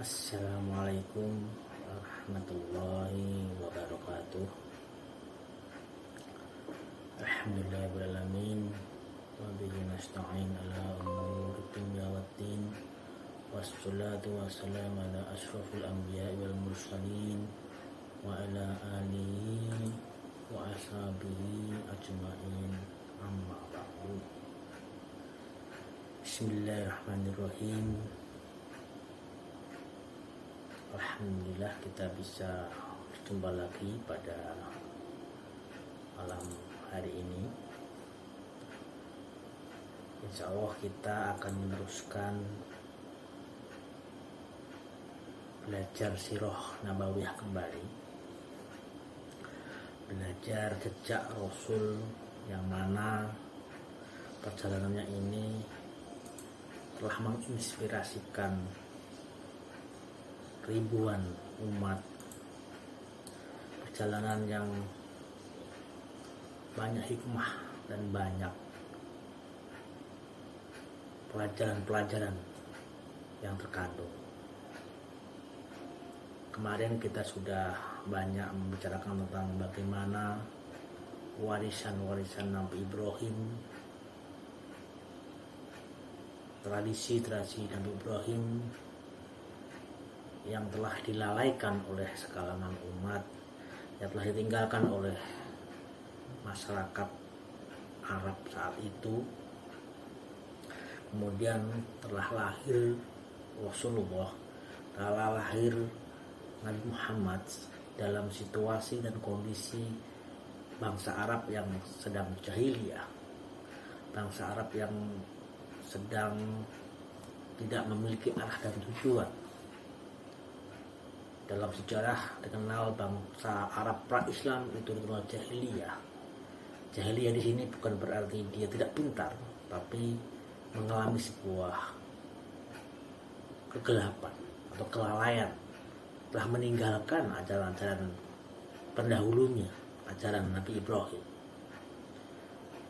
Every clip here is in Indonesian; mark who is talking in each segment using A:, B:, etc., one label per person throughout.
A: Assalamualaikum warahmatullahi wabarakatuh. Alhamdulillahirrahmanirrahim. Wa bihi nasta'in ala umuri dunya waddin. Wassalatu wassalamu ala asyrafil anbiya'i wal mursalin wa ala alihi wa ashabihi ajma'in. Amma ba'du. Bismillahirrahmanirrahim. Alhamdulillah kita bisa berjumpa lagi pada malam hari ini. Insya Allah kita akan meneruskan belajar sirah nabawiyah kembali, belajar jejak Rasul yang mana perjalanannya ini telah menginspirasikan ribuan umat, perjalanan yang banyak hikmah dan banyak pelajaran-pelajaran yang terkandung. Kemarin kita sudah banyak membicarakan tentang bagaimana warisan-warisan Nabi Ibrahim, tradisi-tradisi Nabi Ibrahim yang telah dilalaikan oleh sekalangan umat, yang telah ditinggalkan oleh masyarakat Arab saat itu. Kemudian telah lahir Rasulullah, telah lahir Nabi Muhammad dalam situasi dan kondisi bangsa Arab yang sedang jahiliyah, bangsa Arab yang sedang tidak memiliki arah dan tujuan. Dalam sejarah dikenal bangsa Arab pra-Islam itu dikenal jahiliyah. Jahiliyah di sini bukan berarti dia tidak pintar, tapi mengalami sebuah kegelapan atau kelalaian, telah meninggalkan ajaran-ajaran pendahulunya, ajaran Nabi Ibrahim.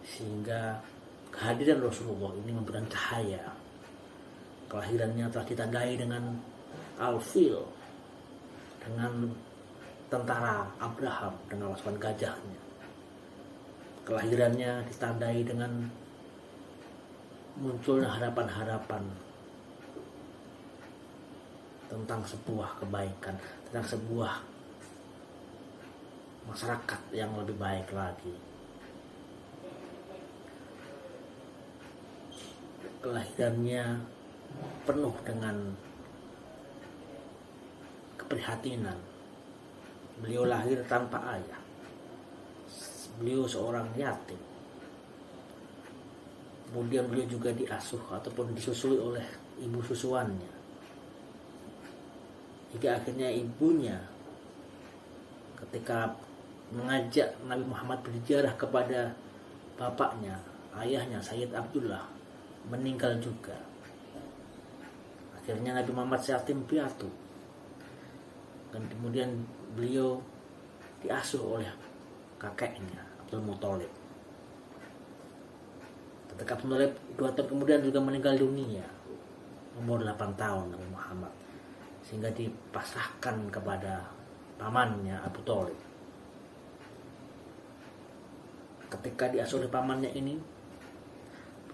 A: Sehingga kehadiran Rasulullah ini memberikan cahaya. Kelahirannya telah ditandai dengan Al-Fil, dengan tentara Abraham dengan pasukan gajahnya. Kelahirannya ditandai dengan munculnya harapan-harapan tentang sebuah kebaikan, tentang sebuah masyarakat yang lebih baik lagi. Kelahirannya penuh dengan keprihatinan. Beliau lahir tanpa ayah. Beliau seorang yatim. Kemudian beliau juga diasuh ataupun disusui oleh ibu susuannya. Hingga akhirnya ibunya ketika mengajak Nabi Muhammad berziarah kepada bapaknya, ayahnya Sayyid Abdullah, meninggal juga. Akhirnya Nabi Muhammad yatim piatu. Dan kemudian beliau diasuh oleh kakeknya Abdul Muthalib. Ketika Abdul Muthalib 2 tahun kemudian juga meninggal dunia, umur 8 tahun Nabi Muhammad, sehingga dipasrahkan kepada pamannya Abu Thalib. Ketika diasuh oleh pamannya ini,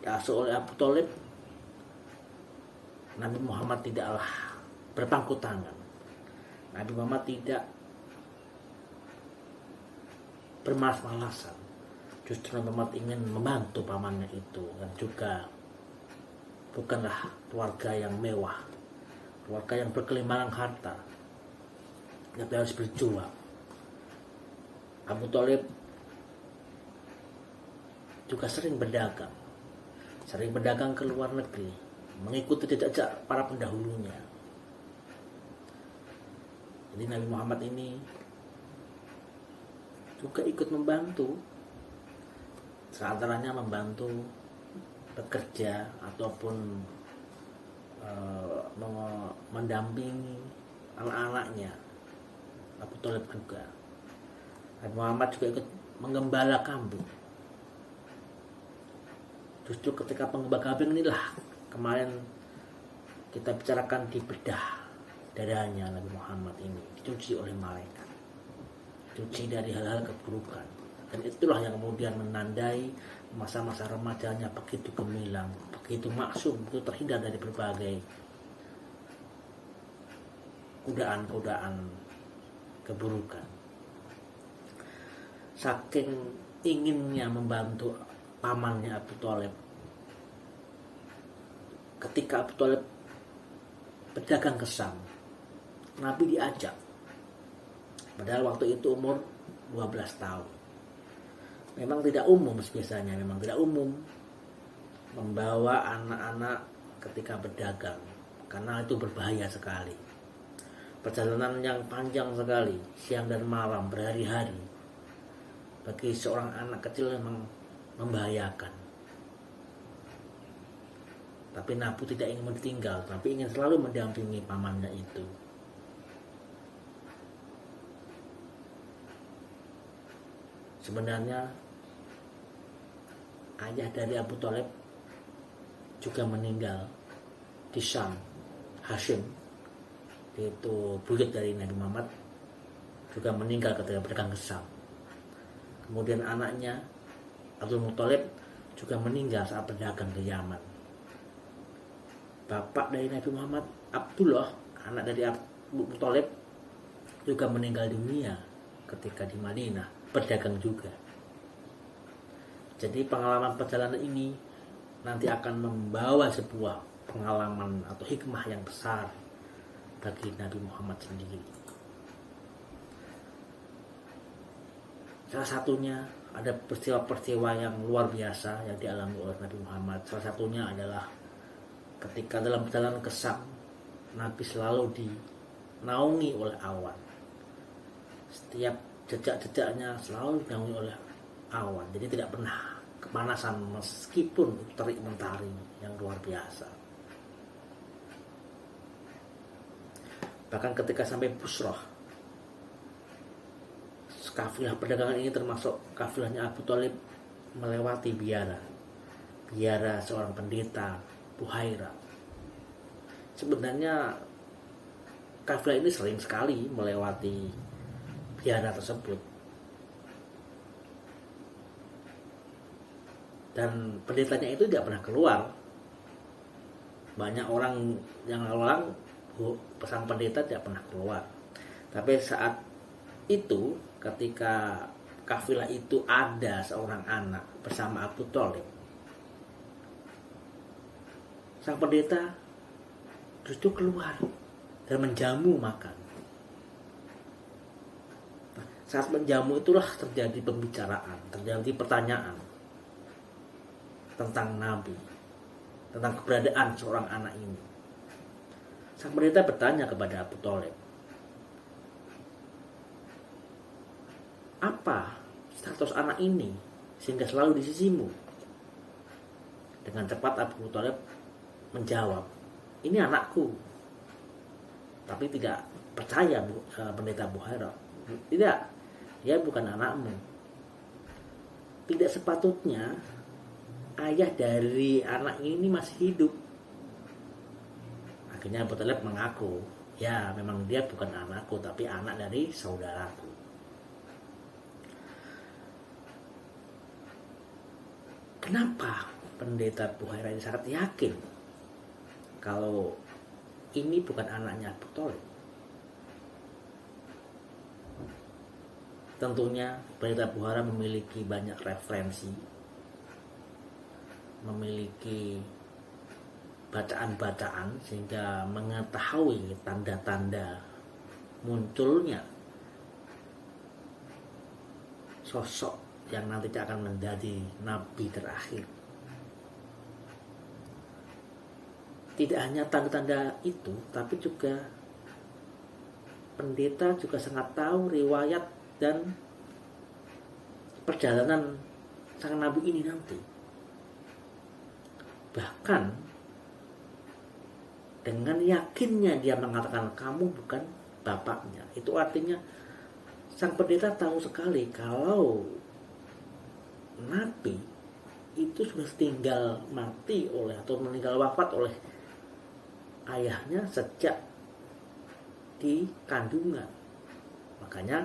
A: diasuh oleh Abu Thalib, Nabi Muhammad tidaklah berpangku tangan. Nabi Muhammad tidak bermalas-malasan. Justru Nabi Muhammad ingin membantu pamannya itu, dan juga bukanlah keluarga yang mewah, keluarga yang berkelimpahan harta, tapi harus berjuang. Abu Thalib juga sering berdagang ke luar negeri, mengikuti jejak para pendahulunya. Jadi Nabi Muhammad ini juga ikut membantu, seantaranya membantu bekerja ataupun mendampingi anak-anaknya. Abu Thalib juga. Nabi Muhammad juga ikut menggembala kambing. Justru ketika penggembala kambing inilah kemarin kita bicarakan di bedah dadanya Nabi Muhammad ini dicuci oleh malaikat, cuci dari hal-hal keburukan. Dan itulah yang kemudian menandai masa-masa remajanya begitu gemilang, begitu maksum, begitu terhindar dari berbagai godaan-godaan keburukan. Saking inginnya membantu pamannya Abu Thalib, ketika Abu Thalib berdagang ke Syam, Nabi diajak. Padahal waktu itu umur 12 tahun. Memang tidak umum, biasanya memang tidak umum membawa anak-anak ketika berdagang, karena itu berbahaya sekali. Perjalanan yang panjang sekali, siang dan malam, berhari-hari, bagi seorang anak kecil memang membahayakan. Tapi Nabi tidak ingin ditinggal, tapi ingin selalu mendampingi pamannya itu. Sebenarnya ayah dari Abu Thalib juga meninggal di Syam. Hashim, yaitu buyut dari Nabi Muhammad, juga meninggal ketika berdagang ke Syam. Kemudian anaknya Abdul Muthalib juga meninggal saat berdagang ke Yaman. Bapak dari Nabi Muhammad, Abdullah, anak dari Abu Thalib, juga meninggal dunia ketika di Madinah berdagang juga. Jadi pengalaman perjalanan ini nanti akan membawa sebuah pengalaman atau hikmah yang besar bagi Nabi Muhammad sendiri. Salah satunya ada peristiwa-peristiwa yang luar biasa yang dialami oleh Nabi Muhammad. Salah satunya adalah ketika dalam perjalanan ke Syam, Nabi selalu dinaungi oleh awan. Setiap jejak-jejaknya selalu dinaungi oleh awan. Jadi tidak pernah kepanasan meskipun terik mentari yang luar biasa. Bahkan ketika sampai Busrah, kafilah perdagangan ini termasuk kafilahnya Abu Thalib melewati biara seorang pendeta Buhaira. Sebenarnya kafilah ini sering sekali melewati biara tersebut, dan pendetanya itu tidak pernah keluar. Banyak orang yang lalu pesan pendeta tidak pernah keluar. Tapi saat itu, ketika kafilah itu ada seorang anak bersama Abu Thalib, sang pendeta justru keluar dan menjamu makan. Saat menjamu itulah terjadi pembicaraan, terjadi pertanyaan tentang Nabi, tentang keberadaan seorang anak ini. Sang pendeta bertanya kepada Abu Thalib, apa status anak ini sehingga selalu di sisimu? Dengan cepat Abu Thalib menjawab, ini anakku. Tapi tidak percaya pendeta Buhaira. Tidak, dia bukan anakmu. Tidak sepatutnya ayah dari anak ini masih hidup. Akhirnya Abu Thalib mengaku, ya memang dia bukan anakku, tapi anak dari saudaraku. Kenapa pendeta Buhaira ini sangat yakin kalau ini bukan anaknya Abu Thalib? Tentunya pendeta Buhaira memiliki banyak referensi, memiliki bacaan-bacaan, sehingga mengetahui tanda-tanda munculnya sosok yang nanti akan menjadi nabi terakhir. Tidak hanya tanda-tanda itu, tapi juga pendeta juga sangat tahu riwayat dan perjalanan sang nabi ini nanti. Bahkan dengan yakinnya dia mengatakan kamu bukan bapaknya. Itu artinya sang pendeta tahu sekali kalau nabi itu sudah tinggal mati oleh atau meninggal wafat oleh ayahnya sejak di kandungan. Makanya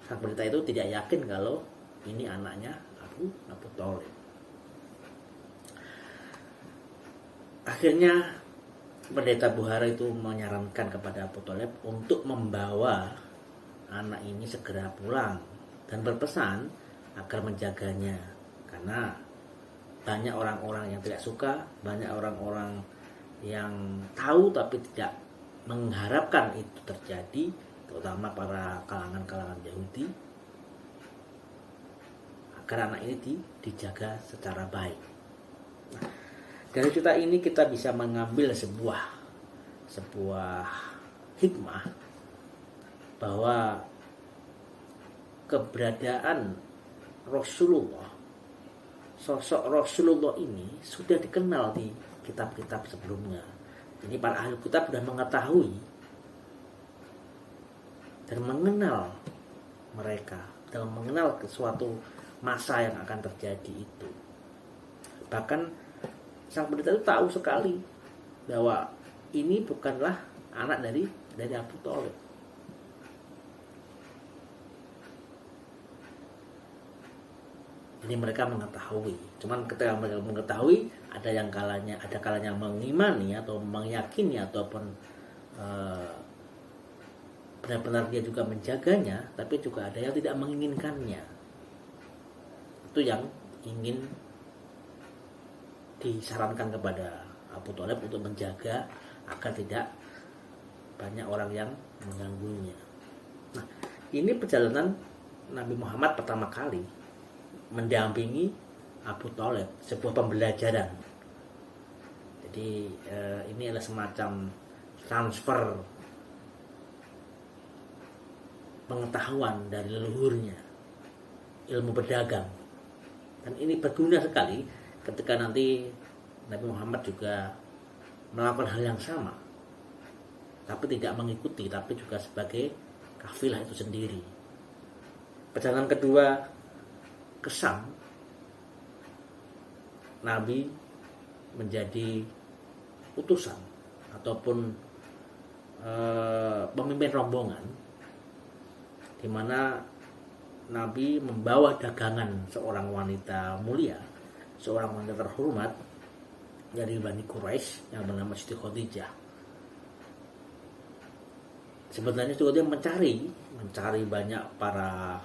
A: sang pendeta itu tidak yakin kalau ini anaknya Abu Thalib. Akhirnya pendeta Bukhara itu menyarankan kepada Abu Thalib untuk membawa anak ini segera pulang dan berpesan agar menjaganya, karena banyak orang-orang yang tidak suka, banyak orang-orang yang tahu tapi tidak mengharapkan itu terjadi, terutama para kalangan-kalangan Yahudi, agar anak ini dijaga secara baik. Nah, dari cerita ini kita bisa mengambil sebuah hikmah bahwa keberadaan Rasulullah, sosok Rasulullah ini sudah dikenal di kitab-kitab sebelumnya. Jadi para ahli kitab sudah mengetahui dan mengenal mereka, dalam mengenal suatu masa yang akan terjadi itu. Bahkan sang pendeta itu tahu sekali bahwa ini bukanlah anak dari Abu Thalib. Jadi mereka mengetahui. Cuman ketika mereka mengetahui, ada kalanya mengimani atau meyakini ataupun benar-benar dia juga menjaganya, tapi juga ada yang tidak menginginkannya. Itu yang ingin disarankan kepada Abu Thalib untuk menjaga agar tidak banyak orang yang mengganggunya. Nah, ini perjalanan Nabi Muhammad pertama kali mendampingi Abu Thalib, sebuah pembelajaran. Jadi ini adalah semacam transfer pengetahuan dari leluhurnya, ilmu berdagang. Dan ini berguna sekali ketika nanti Nabi Muhammad juga melakukan hal yang sama, tapi tidak mengikuti, tapi juga sebagai kafilah itu sendiri. Perjalanan kedua ke Syam, Nabi menjadi utusan ataupun pemimpin rombongan, di mana Nabi membawa dagangan seorang wanita mulia, seorang wanita terhormat dari Bani Quraisy yang bernama Siti Khadijah. Sebenarnya juga dia mencari banyak para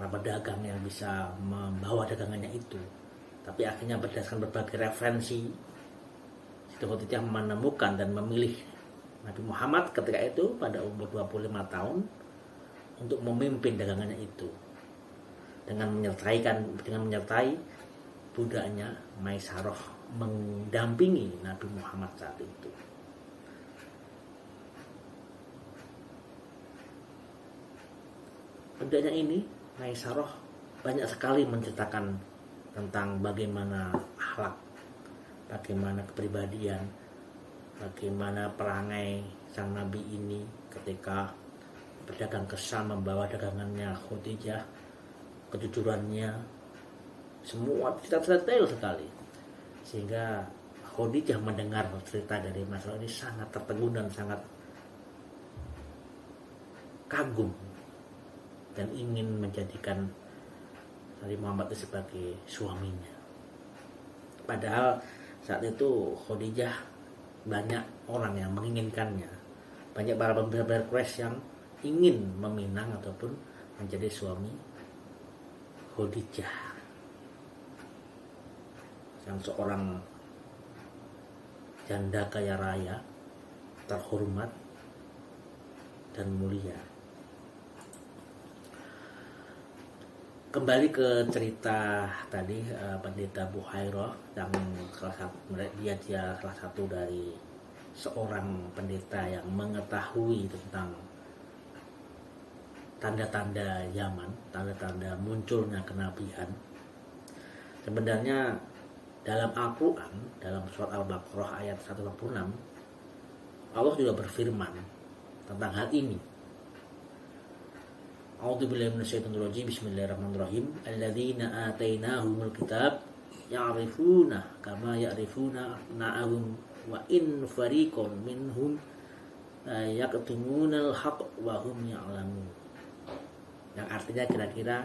A: pedagang yang bisa membawa dagangannya itu. Tapi akhirnya berdasarkan berbagai referensi, Siti Khadijah menemukan dan memilih Nabi Muhammad ketika itu pada umur 25 tahun untuk memimpin dagangannya itu, dengan menyertai budaknya Maisarah mendampingi Nabi Muhammad saat itu. Budaknya ini, Maisarah, banyak sekali menceritakan tentang bagaimana akhlak, bagaimana kepribadian, bagaimana perangai sang Nabi ini ketika berdagang ke Syam membawa dagangannya Khadijah, kejujurannya, semua cerita detail sekali. Sehingga Khadijah mendengar cerita dari masalah ini sangat tertegun dan sangat kagum dan ingin menjadikan Nabi Muhammad itu sebagai suaminya. Padahal saat itu Khadijah banyak orang yang menginginkannya, banyak para pembela Quraisy yang ingin meminang ataupun menjadi suami Khadijah, yang seorang janda kaya raya, terhormat dan mulia. Kembali ke cerita tadi, pendeta Buhairah yang dia salah satu dari seorang pendeta yang mengetahui tentang tanda-tanda zaman, tanda-tanda munculnya kenabian. Sebenarnya dalam Al-Quran, dalam surat Al-Baqarah ayat 146, Allah juga berfirman tentang hal ini. A'udzubillahi minasyaitonir rajim. Bismillahirrahmanirrahim. Alladzina atainahumul kitab ya'rifuna kama ya'rifuna abna'ahum wa in fariqun minhum yaqtumunal haqq wa hum ya'lamun. Yang artinya kira-kira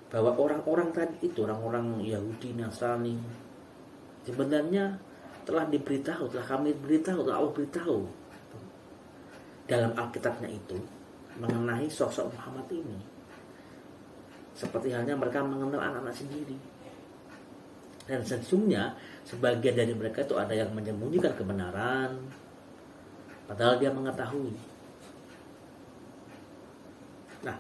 A: bahwa orang-orang tadi itu, orang-orang Yahudi, Nasrani, sebenarnya telah diberitahu, telah kami beritahu, telah Allah beritahu dalam Alkitabnya itu mengenai sosok Muhammad ini. Seperti halnya mereka mengenal anak-anak sendiri. Dan sesungguhnya sebagian dari mereka itu ada yang menyembunyikan kebenaran, padahal dia mengetahui. Nah,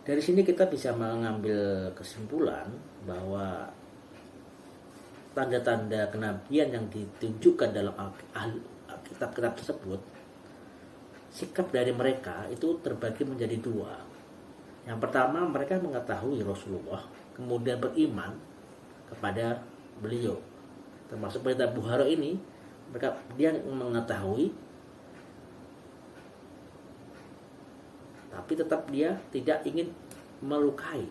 A: dari sini kita bisa mengambil kesimpulan bahwa tanda-tanda kenabian yang ditunjukkan dalam kitab-kitab tersebut, sikap dari mereka itu terbagi menjadi dua. Yang pertama, mereka mengetahui Rasulullah, kemudian beriman kepada beliau. Termasuk berita Bukhara ini, dia mengetahui, tapi tetap dia tidak ingin melukai.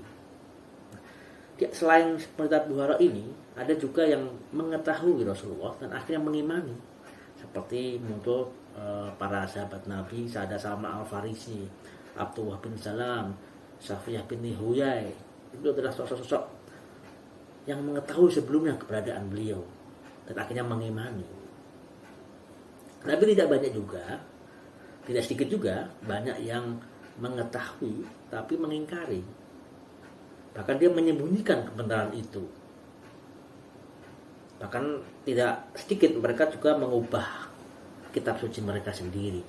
A: Selain berita Bukhara ini, ada juga yang mengetahui Rasulullah dan akhirnya mengimani, seperti muncul para sahabat Nabi, Sa'ad Salman Al-Farisi, Abdullah bin Salam, Safiyah bin Huyai. Itu adalah sosok-sosok yang mengetahui sebelumnya keberadaan beliau dan akhirnya mengimani. Tapi tidak banyak juga, tidak sedikit juga, banyak yang mengetahui tapi mengingkari. Bahkan dia menyembunyikan kebenaran itu. Bahkan tidak sedikit mereka juga mengubah kitab suci mereka sendiri.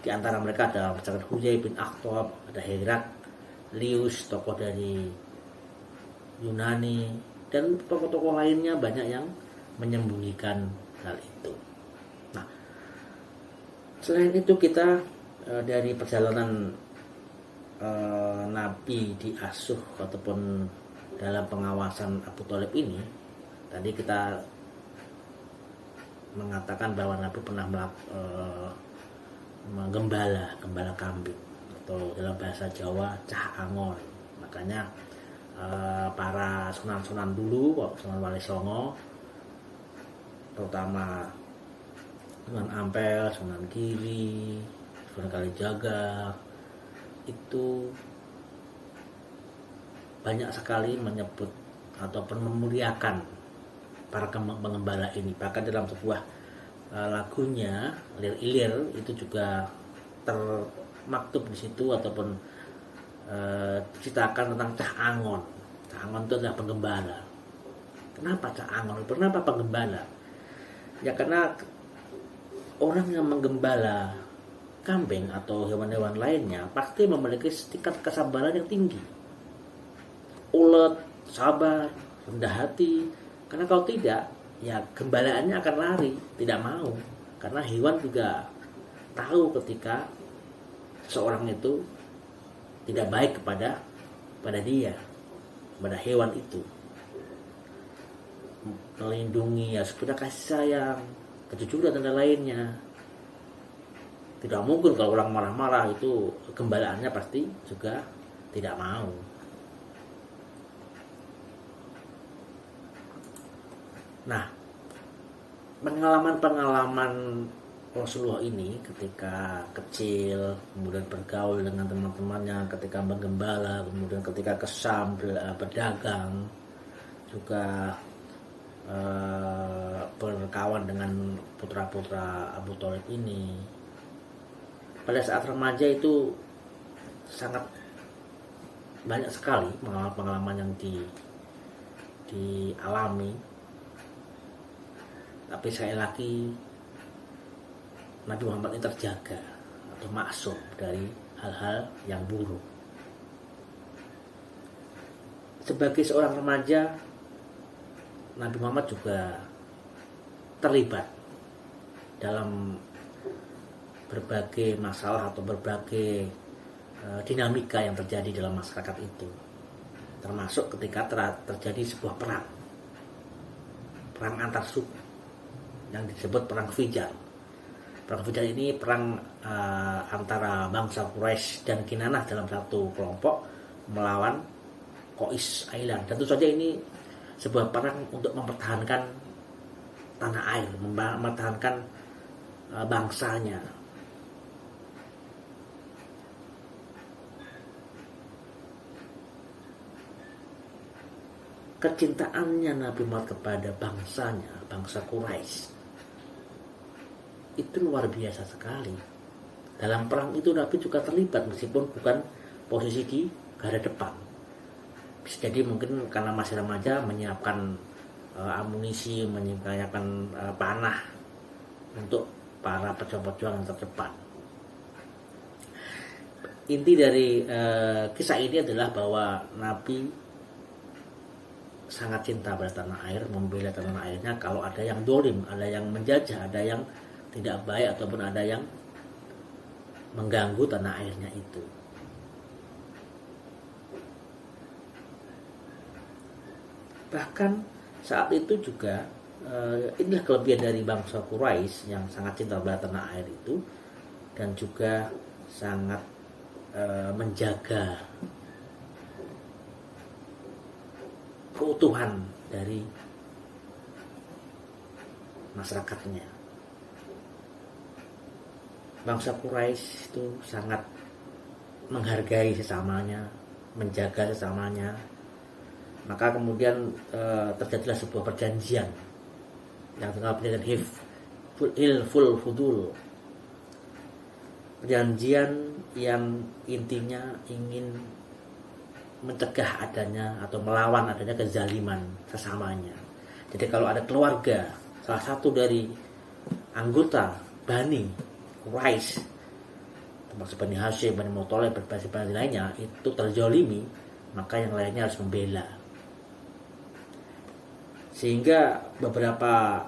A: Di antara mereka ada misalkan Huyai bin Akhtab, ada Heraklius, tokoh dari Yunani, dan tokoh-tokoh lainnya banyak yang menyembunyikan hal itu. Nah, selain itu kita dari perjalanan Nabi diasuh ataupun dalam pengawasan Abu Thalib ini, tadi kita mengatakan bahwa Nabi pernah menggembala kambing, atau dalam bahasa Jawa cah angon. Makanya para sunan-sunan dulu, Sunan Wali Songo, terutama Sunan Ampel, Sunan Giri, Sunan Kalijaga, itu banyak sekali menyebut ataupun memuliakan para pengembala ini. Bahkan dalam sebuah lagunya Lir Ilir itu juga termaktub di situ, ataupun ceritakan tentang Cah Angon. Cah Angon itu adalah penggembala. Kenapa Cah Angon? Kenapa penggembala? Ya karena orang yang menggembala kambing atau hewan-hewan lainnya pasti memiliki tingkat kesabaran yang tinggi, ulet, sabar, rendah hati. Karena kalau tidak, ya gembalaannya akan lari, tidak mau. Karena hewan juga tahu ketika seorang itu tidak baik kepada dia, kepada hewan itu. Melindungi, ya sekedar kasih sayang, kejujuran dan lainnya. Tidak mungkin kalau orang marah-marah itu gembalaannya pasti juga tidak mau. Nah, pengalaman Rasulullah ini ketika kecil, kemudian bergaul dengan teman-temannya, ketika menggembala, kemudian ketika ke Syam berdagang, juga berkawan dengan putra-putra Abu Thalib ini. Pada saat remaja itu sangat banyak sekali pengalaman yang dialami. Tapi sekali lagi Nabi Muhammad ini terjaga atau maksum dari hal-hal yang buruk. Sebagai seorang remaja, Nabi Muhammad juga terlibat dalam berbagai masalah atau berbagai dinamika yang terjadi dalam masyarakat itu. Termasuk ketika terjadi sebuah perang antar suku yang disebut perang Fijar. Perang Fijar ini perang antara bangsa Quraisy dan Kinanah dalam satu kelompok melawan Qais Island. Dan tentu saja ini sebuah perang untuk mempertahankan tanah air, mempertahankan bangsanya, kecintaannya Nabi Muhammad kepada bangsanya, bangsa Quraisy, itu luar biasa sekali. Dalam perang itu Nabi juga terlibat meskipun bukan posisi di garda depan. Bisa jadi mungkin karena masih remaja menyiapkan amunisi, menyiapkan panah untuk para pejuang-pejuang yang terdepan. Inti dari kisah ini adalah bahwa Nabi sangat cinta pada tanah air, membela tanah airnya. Kalau ada yang dolim, ada yang menjajah, ada yang tidak baik, ataupun ada yang mengganggu tanah airnya itu. Bahkan saat itu juga inilah kelebihan dari bangsa Quraisy yang sangat cinta pada tanah air itu, dan juga sangat menjaga keutuhan dari masyarakatnya. Bangsa Quraisy itu sangat menghargai sesamanya, menjaga sesamanya. Maka kemudian terjadilah sebuah perjanjian yang terkenal perjanjian Hilful Fudul. Perjanjian yang intinya ingin mencegah adanya atau melawan adanya kezaliman sesamanya. Jadi kalau ada keluarga, salah satu dari anggota Bani Quraisy, termasuk Bani Hashim, Bani Muthalib, berbagai Bani lainnya, itu terzalimi, maka yang lainnya harus membela. Sehingga beberapa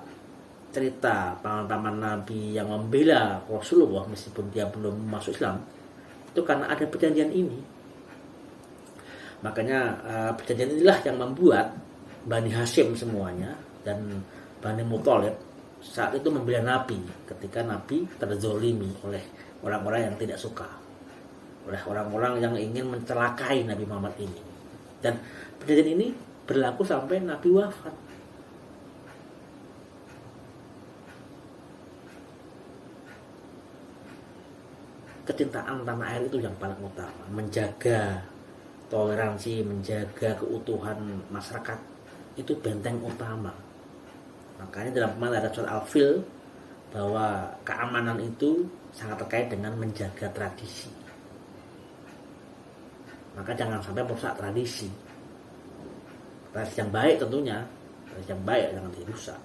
A: cerita paman-paman Nabi yang membela Rasulullah meskipun dia belum masuk Islam, itu karena ada perjanjian ini. Makanya perjanjian inilah yang membuat Bani Hashim semuanya dan Bani Muthalib saat itu membela Nabi ketika Nabi terzolimi oleh orang-orang yang tidak suka, oleh orang-orang yang ingin mencelakai Nabi Muhammad ini. Dan perjanjian ini berlaku sampai Nabi wafat. Kecintaan tanah air itu yang paling utama, menjaga toleransi, menjaga keutuhan masyarakat, itu benteng utama. Makanya dalam pemahaman ada surat Al-Fil bahwa keamanan itu sangat terkait dengan menjaga tradisi. Maka jangan sampai merusak tradisi. Tradisi yang baik tentunya, tradisi yang baik jangan dirusak.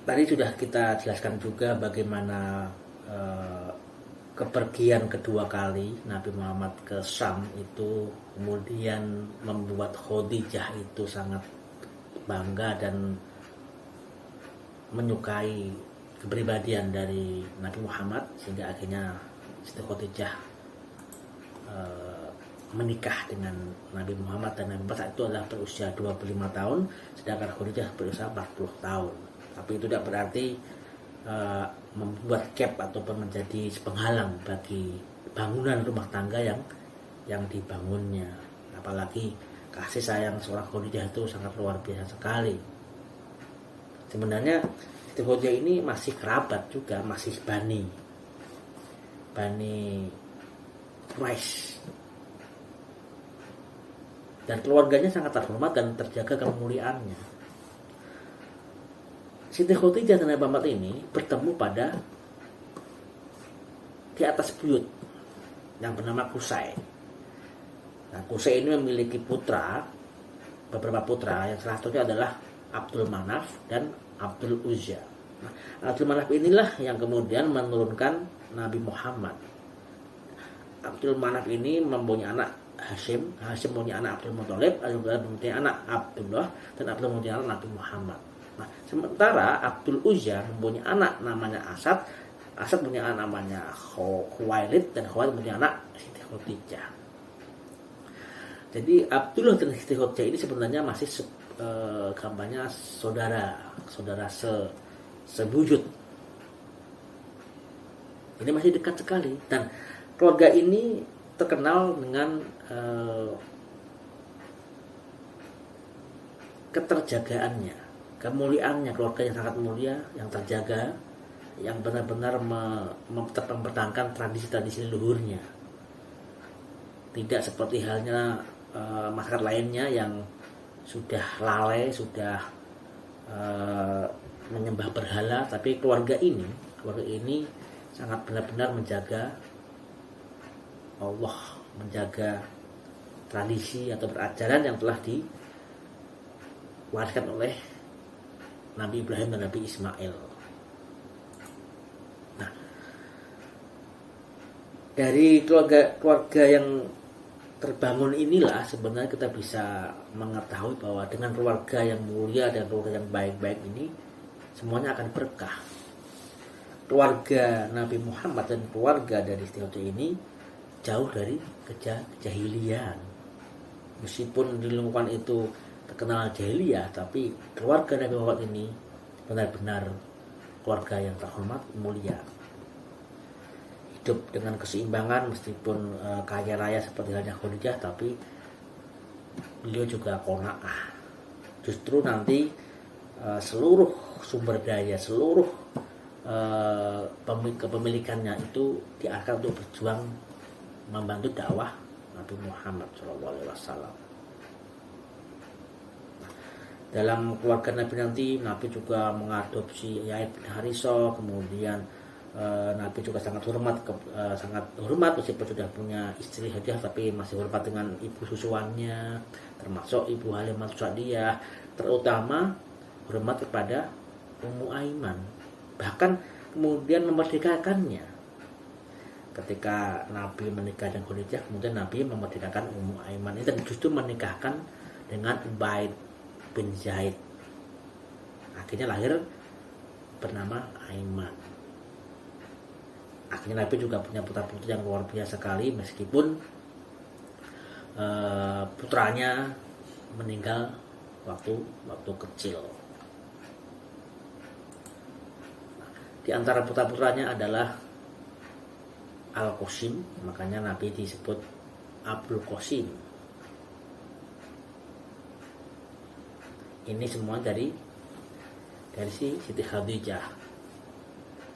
A: Tadi sudah kita jelaskan juga bagaimana kepergian kedua kali Nabi Muhammad ke Syam itu kemudian membuat Khadijah itu sangat bangga dan menyukai kepribadian dari Nabi Muhammad, sehingga akhirnya Siti Khadijah menikah dengan Nabi Muhammad, dan Nabi Muhammad saat itu adalah berusia 25 tahun sedangkan Khadijah berusia 40 tahun. Tapi itu tidak berarti membuat gap ataupun menjadi penghalang bagi bangunan rumah tangga yang dibangunnya. Apalagi kasih sayang seorang Khadijah itu sangat luar biasa sekali. Sebenarnya Siti Khadijah ini masih kerabat juga, masih Bani Quraisy, dan keluarganya sangat terhormat dan terjaga kemuliaannya. Siti Khadijah dan Nabi Muhammad ini bertemu di atas buyut yang bernama Qusay. Nah, Qusay ini memiliki beberapa putra, yang salah satunya adalah Abdul Manaf dan Abdul Uzza. Nah, Abdul Manaf inilah yang kemudian menurunkan Nabi Muhammad. Abdul Manaf ini mempunyai anak Hashim mempunyai anak Abdul Muthalib, mempunyai anak Abdullah, dan Abdullah mempunyai anak Nabi Muhammad. Nah, sementara Abdul Uzza mempunyai anak namanya Asad punya anak namanya Khuwailid, dan Khuwailid punya anak Siti Khadijah. Jadi Abdullah dan Siti Khadijah ini sebenarnya masih gambarnya saudara sebuyut. Ini masih dekat sekali, dan keluarga ini terkenal dengan keterjagaannya, kemuliaannya. Keluarga yang sangat mulia, yang terjaga, yang benar-benar mempertahankan tradisi-tradisi leluhurnya. Tidak seperti halnya masyarakat lainnya yang sudah lalai, sudah menyembah berhala, tapi keluarga ini sangat benar-benar menjaga Allah, menjaga tradisi atau perajaran yang telah diwariskan oleh Nabi Ibrahim dan Nabi Ismail. Nah, dari keluarga yang terbangun inilah sebenarnya kita bisa mengetahui bahwa dengan keluarga yang mulia dan keluarga yang baik-baik ini semuanya akan berkah. Keluarga Nabi Muhammad dan keluarga dari Istiqomah ini jauh dari kejahilian. Meskipun di lingkungan itu terkenal jahiliyah, tapi keluarga Nabi Muhammad ini benar-benar keluarga yang terhormat, mulia. Hidup dengan keseimbangan, meskipun kaya raya seperti halnya Khadijah, tapi beliau juga qanaah. Justru nanti seluruh sumber daya, seluruh kepemilikannya itu diarahkan untuk berjuang membantu dakwah Nabi Muhammad SAW. Dalam keluarga Nabi nanti, Nabi juga mengadopsi Zaid bin Harithah, kemudian Nabi juga sangat hormat meskipun sudah punya istri Khadijah, tapi masih hormat dengan ibu susuannya, termasuk Ibu Halimah Sa'diyah, terutama hormat kepada Ummu Aiman, bahkan kemudian memerdekakannya. Ketika Nabi menikah dengan Khadijah, kemudian Nabi memerdekakan Ummu Aiman dan justru menikahkan dengan Ubaid bin Zaid. Akhirnya lahir bernama Aiman. Akhirnya Nabi juga punya putra-putri yang luar biasa sekali, meskipun putranya meninggal waktu kecil. Di antara putra-putranya adalah Al-Qasim, makanya Nabi disebut Abdul Qasim. Ini semua dari si Siti Khadijah.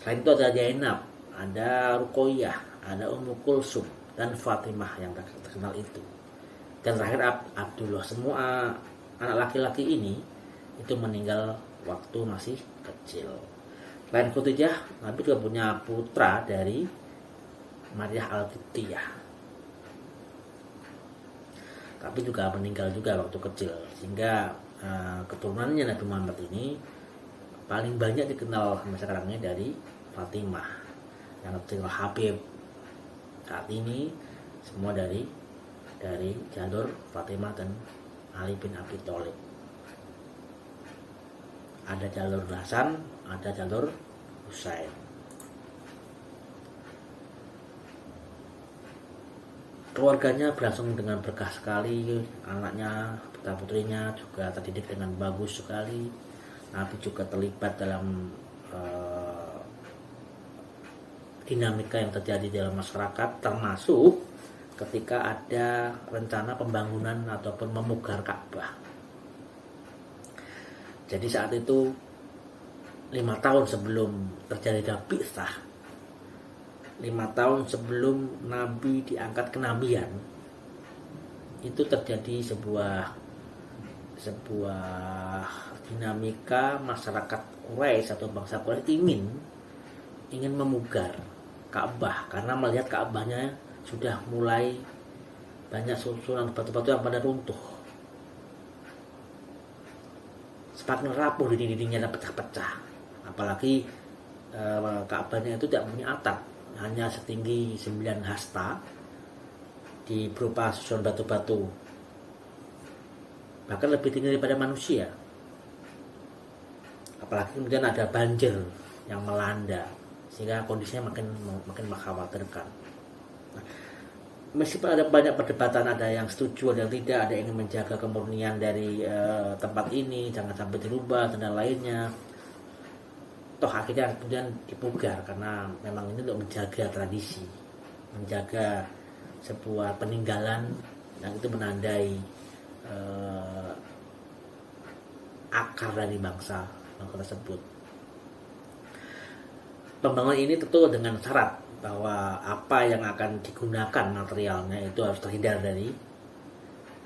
A: Selain itu ada Zainab, ada Ruqayyah, ada Ummu Kulsum dan Fatimah yang terkenal itu. Dan terakhir Abdullah. Semua anak laki-laki ini itu meninggal waktu masih kecil. Selain Khadijah, Nabi juga punya putra dari Maryah Al-Qibtiyah, tapi juga meninggal juga waktu kecil, sehingga keturunannya Nabi Muhammad ini paling banyak dikenal sampai sekarang ini dari Fatimah, yang terkenal Habib saat ini semua dari jalur Fatimah dan Ali bin Abi Thalib. Ada jalur Hasan, ada jalur Husain. Keluarganya berlangsung dengan berkah sekali, anaknya, putra-putrinya juga terdidik dengan bagus sekali. Nabi juga terlibat dalam dinamika yang terjadi dalam masyarakat, termasuk ketika ada rencana pembangunan ataupun memugar Ka'bah. Jadi saat itu 5 tahun sebelum terjadi Bi'tsah, 5 tahun sebelum Nabi diangkat kenabian, itu terjadi sebuah dinamika masyarakat Quraisy atau bangsa Quraisy ingin memugar Ka'bah, karena melihat Ka'bahnya sudah mulai banyak susunan batu-batu yang pada runtuh, semakin rapuh, dinding-dindingnya pecah-pecah. Apalagi Ka'bahnya itu tidak punya atap, hanya setinggi 9 hasta, berupa susunan batu-batu, bahkan lebih tinggi daripada manusia. Apalagi kemudian ada banjir yang melanda, sehingga kondisinya makin mengkhawatirkan. Nah, meskipun ada banyak perdebatan, ada yang setuju, ada yang tidak, ada yang ingin menjaga kemurnian dari tempat ini, jangan sampai dirubah dan lainnya. Toh akhirnya kemudian dipugar, karena memang ini untuk menjaga tradisi, menjaga sebuah peninggalan yang itu menandai akar dari bangsa tersebut. pembangunan ini tentu dengan syarat bahwa apa yang akan digunakan materialnya itu harus terhindar dari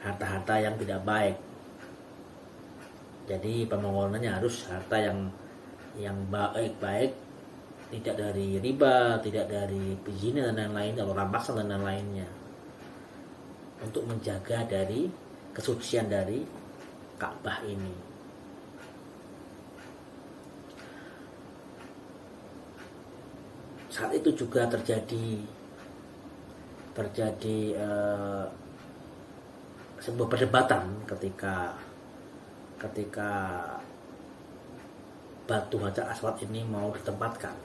A: harta-harta yang tidak baik. Jadi pembangunannya harus harta yang baik-baik, tidak dari riba, tidak dari perizinan dan lain-lain, atau rampasan dan lain-lainnya, untuk menjaga dari kesucian dari Ka'bah ini. Saat itu juga terjadi sebuah perdebatan ketika batu Hajar Aswad ini mau ditempatkan.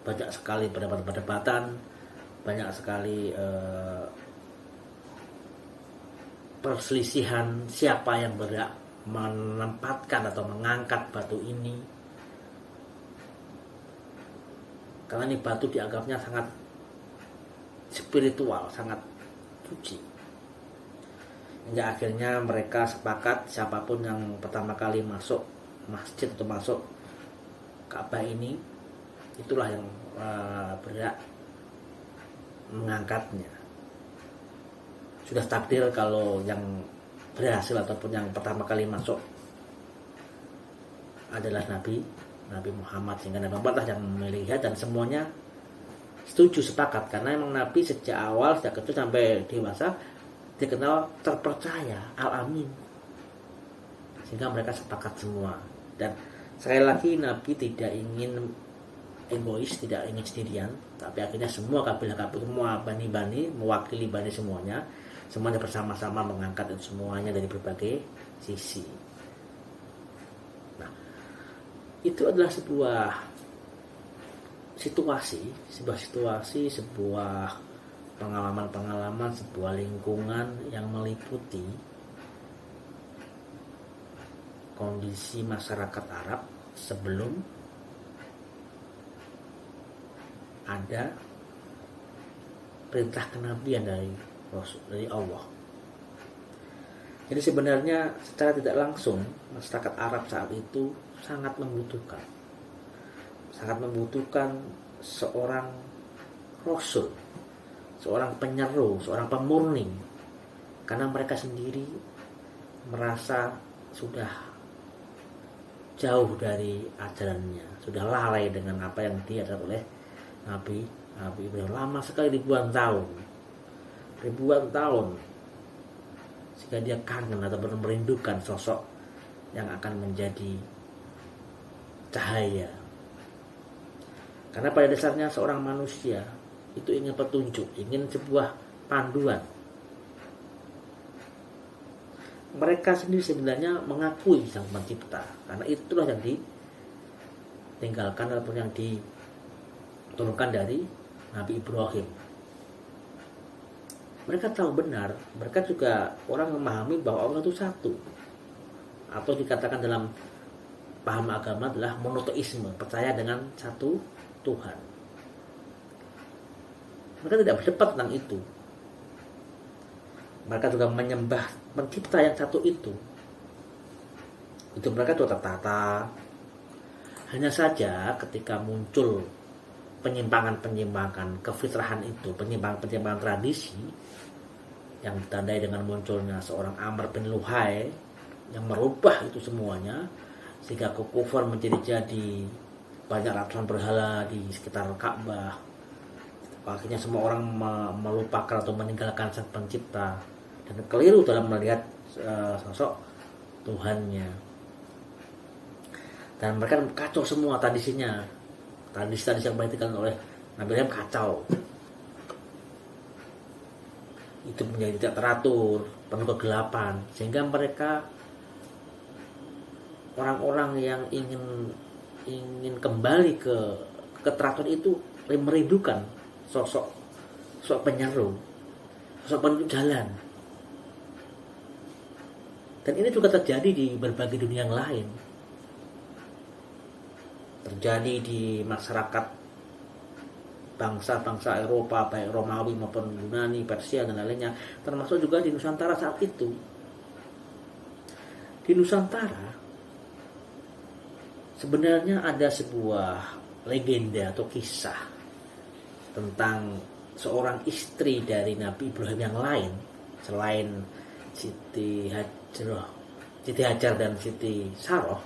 A: Banyak sekali perdebatan, banyak sekali perselisihan siapa yang berhak menempatkan atau mengangkat batu ini, karena ini batu dianggapnya sangat spiritual, sangat suci. Hingga akhirnya mereka sepakat siapapun yang pertama kali masuk masjid atau masuk Ka'bah ini, itulah yang berhak mengangkatnya. Sudah takdir kalau yang berhasil ataupun yang pertama kali masuk adalah Nabi Muhammad, sehingga Nabi Muhammad lah yang melihat, dan semuanya setuju, sepakat, karena emang Nabi sejak awal, sejak kecil sampai dewasa dikenal terpercaya, al-amin, sehingga mereka sepakat semua. Dan sekali lagi, Nabi tidak ingin egois, tidak ingin sendirian, tapi akhirnya semua kabilah-kabilah, semua bani-bani, mewakili bani semuanya bersama-sama mengangkat semuanya dari berbagai sisi. Nah, itu adalah sebuah situasi, sebuah pengalaman, sebuah lingkungan yang meliputi kondisi masyarakat Arab sebelum ada perintah kenabian dari Allah. Jadi sebenarnya secara tidak langsung masyarakat Arab saat itu sangat membutuhkan seorang rasul, seorang penyeru, seorang pemurni, karena mereka sendiri merasa sudah jauh dari ajarannya, sudah lalai dengan apa yang diajarkan oleh Nabi Ibrahim lama sekali, ribuan tahun, sehingga dia kangen atau merindukan sosok yang akan menjadi cahaya. Karena pada dasarnya seorang manusia itu ingin petunjuk, ingin sebuah panduan. Mereka sendiri sebenarnya mengakui sang pencipta, karena itulah yang ditinggalkan ataupun yang diturunkan dari Nabi Ibrahim. Mereka tahu benar, mereka juga orang memahami bahwa Allah itu satu, atau dikatakan dalam paham agama adalah monoteisme, percaya dengan satu Tuhan. Mereka tidak berdebat tentang itu. Mereka juga menyembah pencipta yang satu itu. Itu mereka juga tertata. Hanya saja ketika muncul penyimpangan kefitrahan itu, penyimpangan tradisi yang ditandai dengan munculnya seorang Amr bin Luhai yang merubah itu semuanya, sehingga kufur menjadi banyak ratusan berhala di sekitar Ka'bah. Akhirnya semua orang melupakan atau meninggalkan sang pencipta dan keliru dalam melihat sosok Tuhannya. Dan mereka kacau semua tradisinya. Tradisi yang dibagikan oleh Nabi Ibrahim kacau. Itu menjadi tidak teratur, penuh kegelapan, sehingga mereka orang-orang yang ingin kembali ke keteraturan itu merindukan sosok penyeru, sosok penunjuk jalan. Dan ini juga terjadi di berbagai dunia yang lain. Terjadi di masyarakat bangsa-bangsa Eropa, baik Romawi maupun Yunani, Persia dan lainnya, termasuk juga di Nusantara saat itu. Di Nusantara Sebenarnya ada sebuah legenda atau kisah tentang seorang istri dari Nabi Ibrahim yang lain selain Siti Hajar dan Siti Saroh.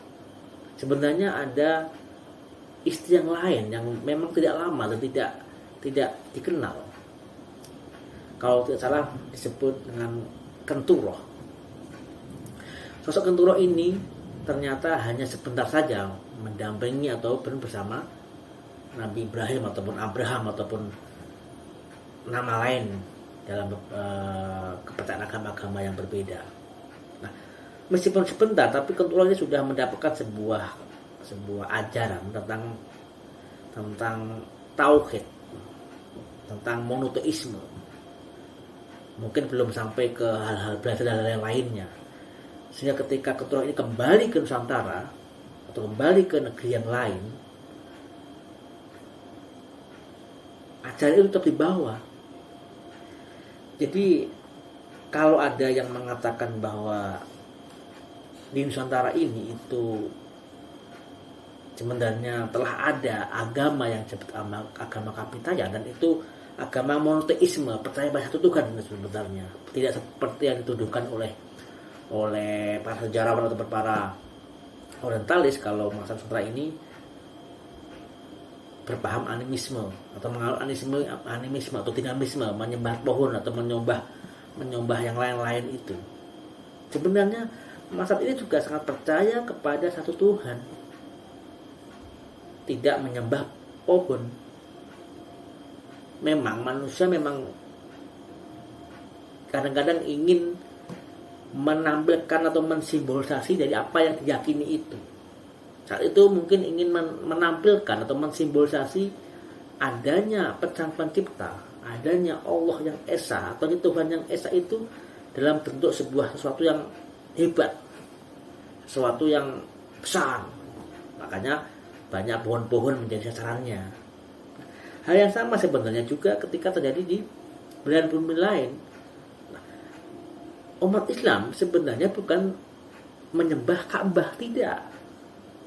A: Sebenarnya ada istri yang lain yang memang tidak lama dan tidak dikenal. Kalau tidak salah disebut dengan Kenturoh. Sosok Kenturoh ini ternyata hanya sebentar saja mendampingi atau bersama Nabi Ibrahim ataupun Abraham ataupun nama lain dalam kepercayaan agama-agama yang berbeda. Nah, meskipun sebentar, tapi Kenturoh ini sudah mendapatkan sebuah ajaran tentang tauhid, tentang monoteisme. Mungkin belum sampai ke hal-hal belajar dan lain-lainnya. Sehingga ketika Kenturoh ini kembali ke Nusantara atau kembali ke negeri yang lain, ajaran itu tetap dibawa. Jadi kalau ada yang mengatakan bahwa di Nusantara ini itu sebenarnya telah ada agama yang disebut agama Kapitayan, dan itu agama monoteisme, percaya pada satu Tuhan sebenarnya, tidak seperti yang dituduhkan oleh para sejarawan atau para orientalis kalau masa Nusantara ini berpaham animisme atau menganut animisme atau dinamisme, menyembah pohon atau menyembah yang lain-lain itu. Sebenarnya mazhab ini juga sangat percaya kepada satu Tuhan, tidak menyembah pohon. Memang manusia kadang-kadang ingin menampilkan atau mensimbolisasi dari apa yang diyakini itu. Saat itu mungkin ingin menampilkan atau mensimbolisasi adanya Sang Pencipta, adanya Allah yang Esa atau Tuhan yang Esa itu dalam bentuk sesuatu yang hebat, sesuatu yang besar. Makanya banyak pohon-pohon menjadi sasarannya. Hal yang sama sebenarnya juga ketika terjadi di belahan bumi lain. Umat Islam sebenarnya bukan menyembah Ka'bah, tidak,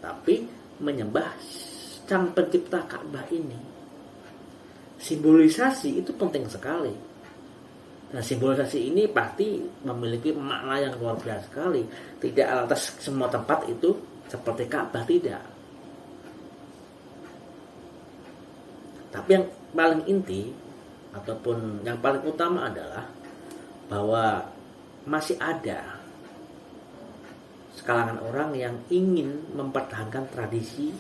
A: tapi menyembah Sang Pencipta Ka'bah ini. Simbolisasi itu penting sekali. Nah, simbolisasi ini pasti memiliki makna yang luar biasa sekali. Tidak lantas semua tempat itu seperti Ka'bah, tidak. Tapi yang paling inti ataupun yang paling utama adalah bahwa masih ada sekalangan orang yang ingin mempertahankan tradisi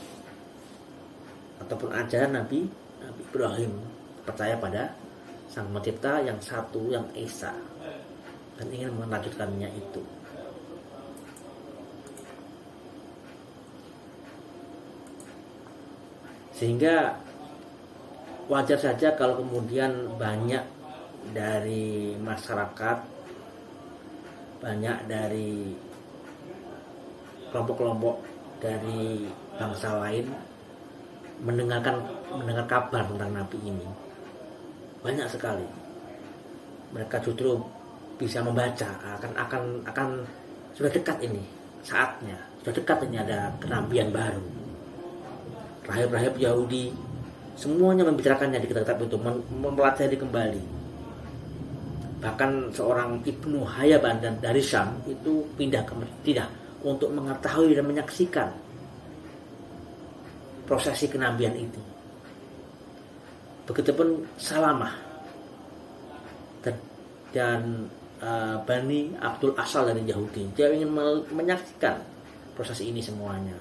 A: ataupun ajaran Nabi Ibrahim, percaya pada Sang Pencipta yang satu, yang Esa, dan ingin melanjutkannya itu. Sehingga wajar saja kalau kemudian banyak dari masyarakat, banyak dari kelompok-kelompok dari bangsa lain mendengar kabar tentang Nabi ini. Banyak sekali. Mereka justru bisa membaca akan sudah dekat ini saatnya, sudah dekat ini ada kenabian baru. Rahib-rahib Yahudi semuanya membicarakannya di kitab itu, mempelajari kembali. Bahkan seorang Ibnu Hayyan dari Syam itu pindah ke Madinah untuk mengetahui dan menyaksikan prosesi kenabian itu. Begitupun Salamah dan Bani Abdul Asal dari Yahudi. Dia ingin menyaksikan proses ini semuanya.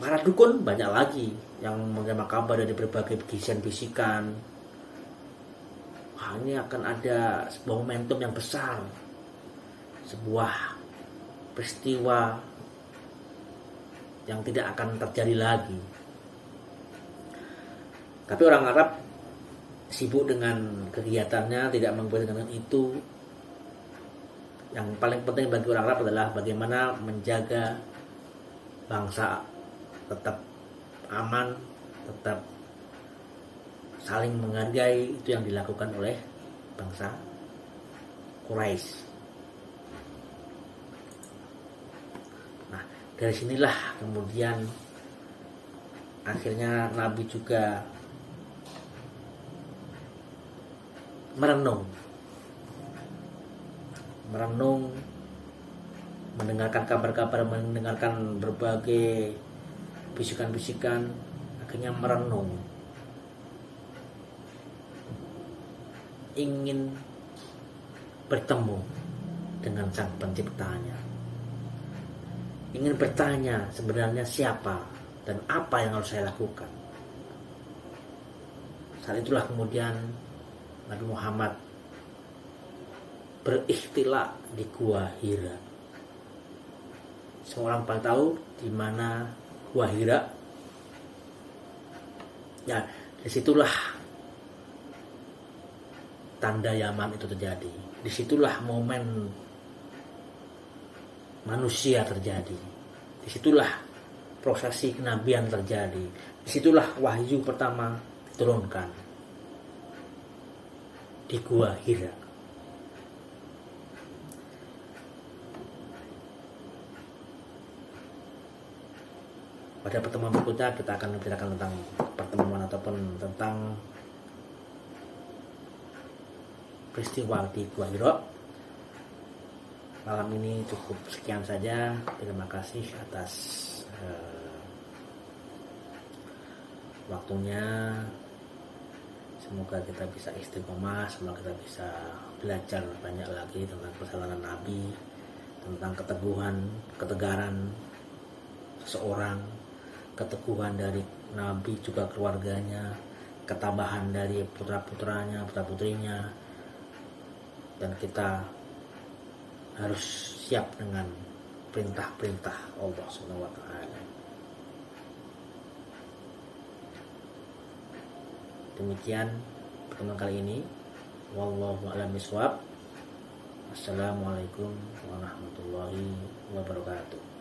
A: Para dukun banyak lagi yang menerima kabar dari berbagai bisikan. Ini akan ada sebuah momentum yang besar, sebuah peristiwa yang tidak akan terjadi lagi. Tapi orang Arab sibuk dengan kegiatannya, tidak menggunakan dengan itu. Yang paling penting bagi orang Arab adalah bagaimana menjaga bangsa tetap aman, tetap saling menghargai. Itu yang dilakukan oleh bangsa Quraisy. Nah, Dari sinilah kemudian akhirnya Nabi juga merenung, mendengarkan kabar-kabar, mendengarkan berbagai bisikan-bisikan, akhirnya merenung, ingin bertemu dengan Sang Penciptanya, ingin bertanya sebenarnya siapa dan apa yang harus saya lakukan. Saat itulah kemudian Nabi Muhammad berikhtilaf di Gua Hira. Semua orang pada tahu di mana Gua Hira. Ya, disitulah tanda Yaman itu terjadi. Disitulah momen manusia terjadi. Disitulah prosesi kenabian terjadi. Disitulah wahyu pertama diturunkan di Gua Hira. Pada pertemuan berikutnya kita akan membicarakan tentang pertemuan ataupun tentang peristiwa di Gua Hira. Malam ini cukup sekian saja. Terima kasih atas waktunya. Semoga kita bisa istiqomah, semoga kita bisa belajar banyak lagi tentang perjalanan Nabi, tentang keteguhan, ketegaran seseorang, keteguhan dari Nabi juga keluarganya, ketabahan dari putra-putranya, putra-putrinya, dan kita harus siap dengan perintah-perintah Allah Subhanahu wa Ta'ala. Demikian pertemuan kali ini. Wallahu a'lam bishawab. Assalamualaikum warahmatullahi wabarakatuh.